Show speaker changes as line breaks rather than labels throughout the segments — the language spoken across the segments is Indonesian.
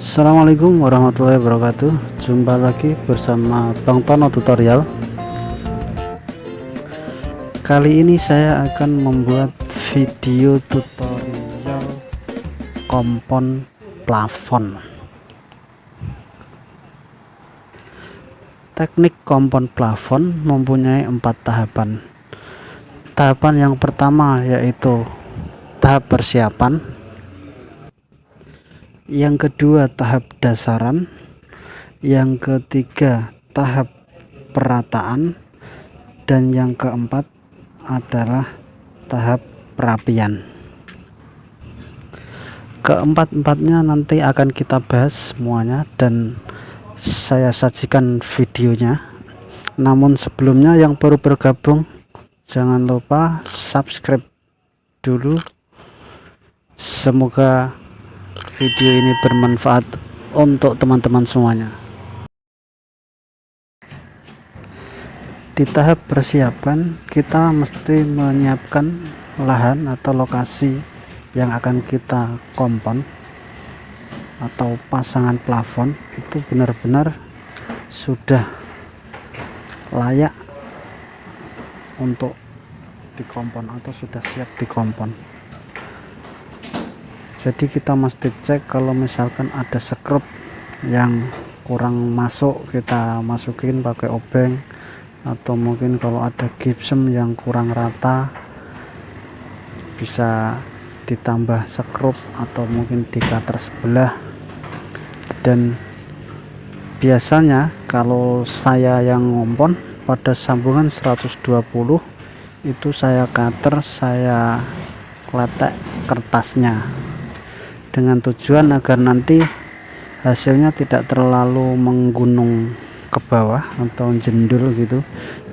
Assalamualaikum warahmatullahi wabarakatuh. Jumpa lagi bersama Bang Tono Tutorial. Kali ini saya akan membuat video tutorial kompon plafon. Teknik kompon plafon mempunyai 4 tahapan. Tahapan yang pertama yaitu tahap persiapan, yang kedua tahap dasaran, yang ketiga tahap perataan, dan yang keempat adalah tahap perapian. Keempat-empatnya nanti akan kita bahas semuanya dan saya sajikan videonya. Namun sebelumnya yang baru bergabung, jangan lupa subscribe dulu. Semoga video ini bermanfaat untuk teman-teman semuanya. Di tahap persiapan, kita mesti menyiapkan lahan atau lokasi yang akan kita kompon atau pasangan plafon itu benar-benar sudah layak untuk dikompon atau sudah siap dikompon. Jadi kita mesti cek kalau misalkan ada sekrup yang kurang masuk, kita masukin pakai obeng, atau mungkin kalau ada gypsum yang kurang rata bisa ditambah sekrup atau mungkin di cutter sebelah. Dan biasanya kalau saya yang ngompon pada sambungan 120 itu saya cutter, saya kletek kertasnya dengan tujuan agar nanti hasilnya tidak terlalu menggunung ke bawah atau jendul gitu,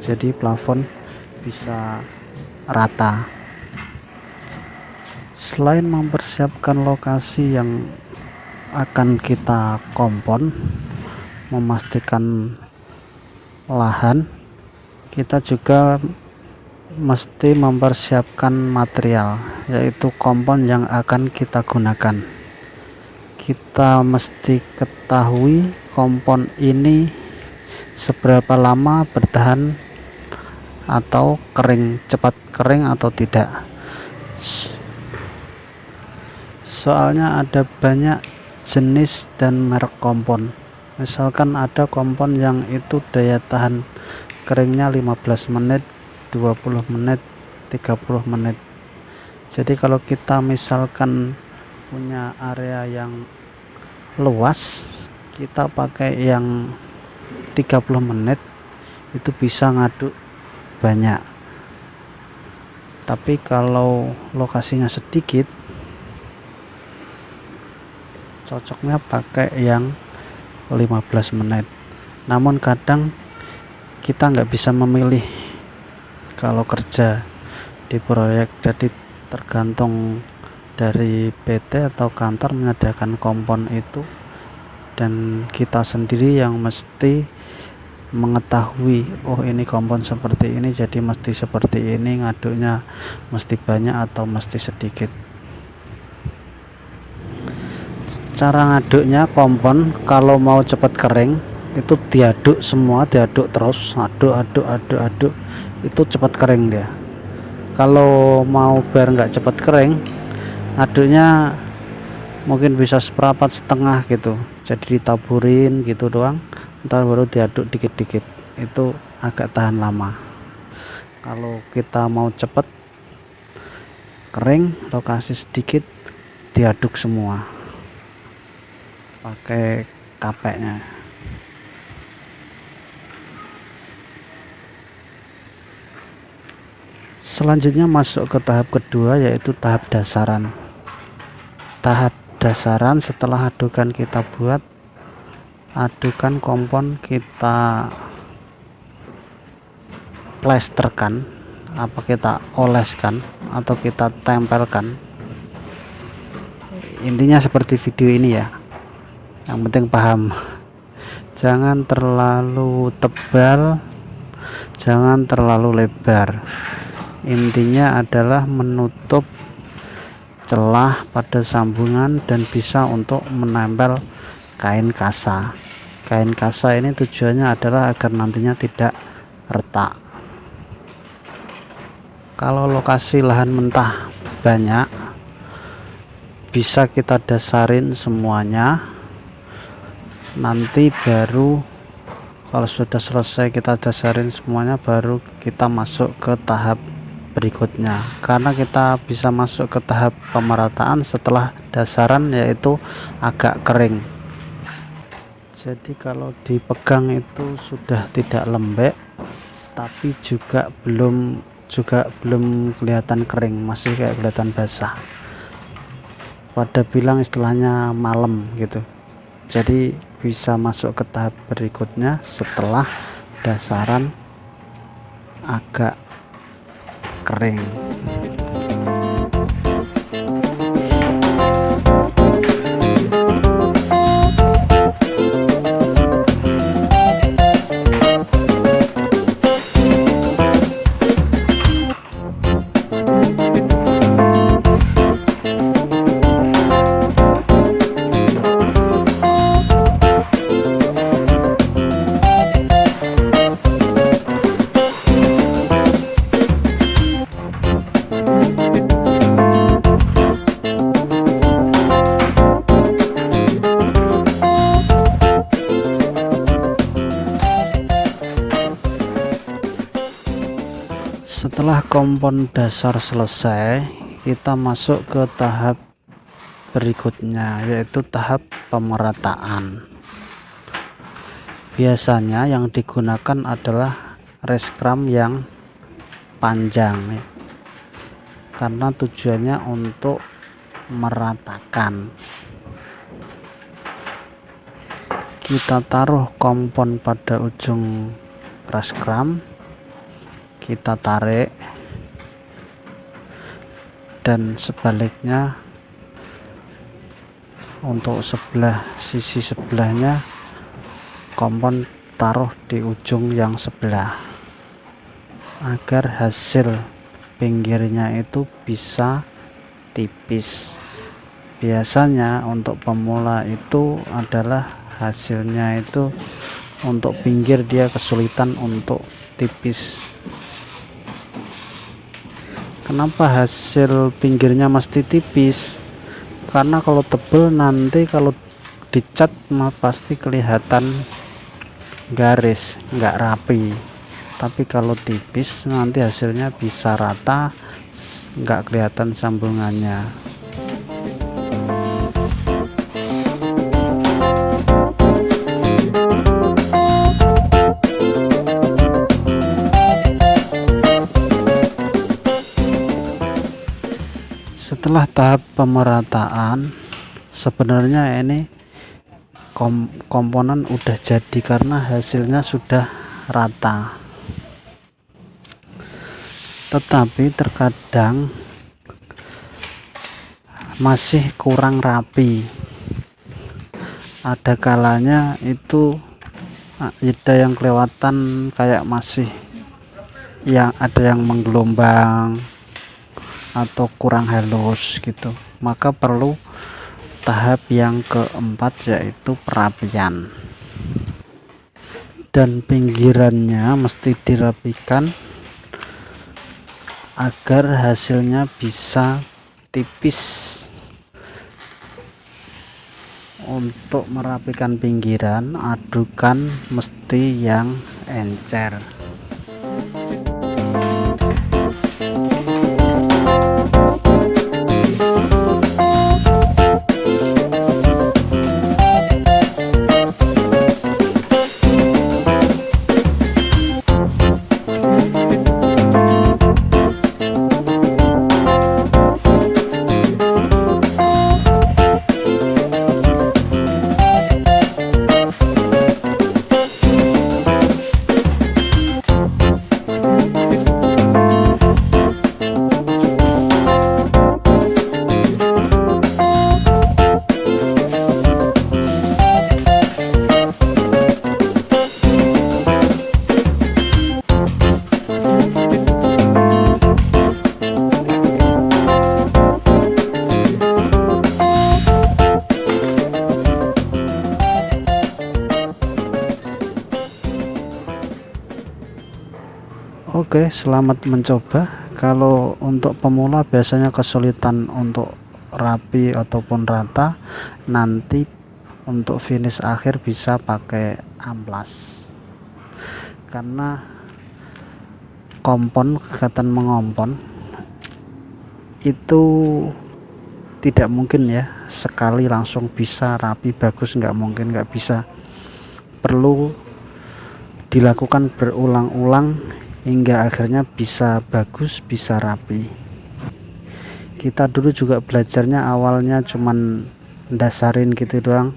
jadi plafon bisa rata. Selain mempersiapkan lokasi yang akan kita kompon, memastikan lahan, kita juga mesti mempersiapkan material, yaitu kompon yang akan kita gunakan. Kita mesti ketahui kompon ini seberapa lama bertahan atau kering, cepat kering atau tidak. Soalnya ada banyak jenis dan merek kompon. Misalkan ada kompon yang itu daya tahan keringnya 15 menit, 20 menit, 30 menit. Jadi kalau kita misalkan punya area yang luas, kita pakai yang 30 menit itu bisa ngaduk banyak. Tapi kalau lokasinya sedikit, cocoknya pakai yang 15 menit. Namun kadang kita nggak bisa memilih kalau kerja di proyek, jadi tergantung dari PT atau kantor menyediakan kompon itu, dan kita sendiri yang mesti mengetahui, oh ini kompon seperti ini, jadi mesti seperti ini, ngaduknya mesti banyak atau mesti sedikit. Cara ngaduknya kompon kalau mau cepat kering itu diaduk semua, diaduk terus, aduk, itu cepat kering dia. Kalau mau biar nggak cepat kering, aduknya mungkin bisa seperempat setengah gitu, jadi ditaburin gitu doang, ntar baru diaduk dikit-dikit, itu agak tahan lama. Kalau kita mau cepet kering, lokasi sedikit, diaduk semua pakai kapeknya. Selanjutnya masuk ke tahap kedua, yaitu tahap dasaran. Tahap dasaran setelah adukan kita buat, adukan kompon kita plesterkan, apa kita oleskan atau kita tempelkan, intinya seperti video ini ya, yang penting paham. Jangan terlalu tebal, jangan terlalu lebar. Intinya adalah menutup celah pada sambungan dan bisa untuk menempel kain kasa. Kain kasa ini tujuannya adalah agar nantinya tidak retak. Kalau lokasi lahan mentah banyak, bisa kita dasarin semuanya, nanti baru kalau sudah selesai kita dasarin semuanya, baru kita masuk ke tahap berikutnya. Karena kita bisa masuk ke tahap pemerataan setelah dasaran, yaitu agak kering. Jadi kalau dipegang itu sudah tidak lembek, tapi juga belum kelihatan kering, masih kayak kelihatan basah. Pada bilang istilahnya malam gitu. Jadi bisa masuk ke tahap berikutnya setelah dasaran agak kering. Setelah kompon dasar selesai, kita masuk ke tahap berikutnya, yaitu tahap pemerataan. Biasanya yang digunakan adalah reskram yang panjang, karena tujuannya untuk meratakan. Kita taruh kompon pada ujung reskram, kita tarik, dan sebaliknya untuk sisi sebelahnya kompon taruh di ujung yang sebelah, agar hasil pinggirnya itu bisa tipis. Biasanya untuk pemula itu adalah hasilnya itu untuk pinggir dia kesulitan untuk tipis. Kenapa hasil pinggirnya mesti tipis? Karena kalau tebel nanti kalau dicat mah pasti kelihatan garis, nggak rapi. Tapi kalau tipis nanti hasilnya bisa rata, nggak kelihatan sambungannya. Setelah tahap pemerataan, sebenarnya ini komponen udah jadi karena hasilnya sudah rata. Tetapi terkadang masih kurang rapi. Ada kalanya itu ada yang kelewatan kayak masih ada yang menggelombang atau kurang halus gitu, maka perlu tahap yang keempat, yaitu perapian. Dan pinggirannya mesti dirapikan agar hasilnya bisa tipis. Untuk merapikan pinggiran, adukan mesti yang encer. Oke, selamat mencoba. Kalau untuk pemula biasanya kesulitan untuk rapi ataupun rata, nanti untuk finish akhir bisa pakai amplas, karena kompon, kegiatan mengompon itu tidak mungkin ya sekali langsung bisa rapi bagus, nggak mungkin, nggak bisa, perlu dilakukan berulang-ulang hingga akhirnya bisa bagus, bisa rapi. Kita dulu juga belajarnya awalnya cuman dasarin gitu doang,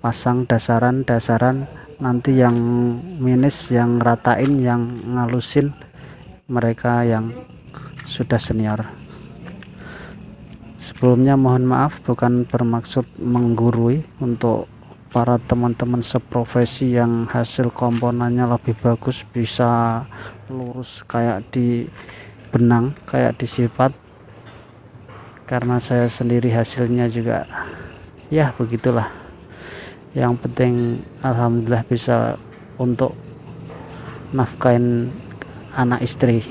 pasang dasaran, nanti yang minus, yang ratain, yang ngalusin mereka yang sudah senior. Sebelumnya mohon maaf, bukan bermaksud menggurui untuk para teman-teman seprofesi yang hasil komponennya lebih bagus, bisa lurus kayak di benang, kayak di sifat, karena saya sendiri hasilnya juga ya begitulah. Yang penting alhamdulillah bisa untuk nafkahin anak istri.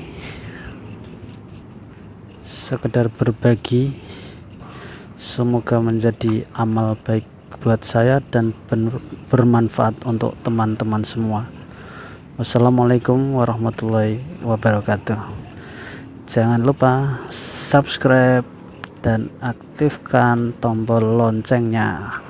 Sekedar berbagi, semoga menjadi amal baik buat saya dan bermanfaat untuk teman-teman semua. Wassalamualaikum warahmatullahi wabarakatuh. Jangan lupa subscribe dan aktifkan tombol loncengnya.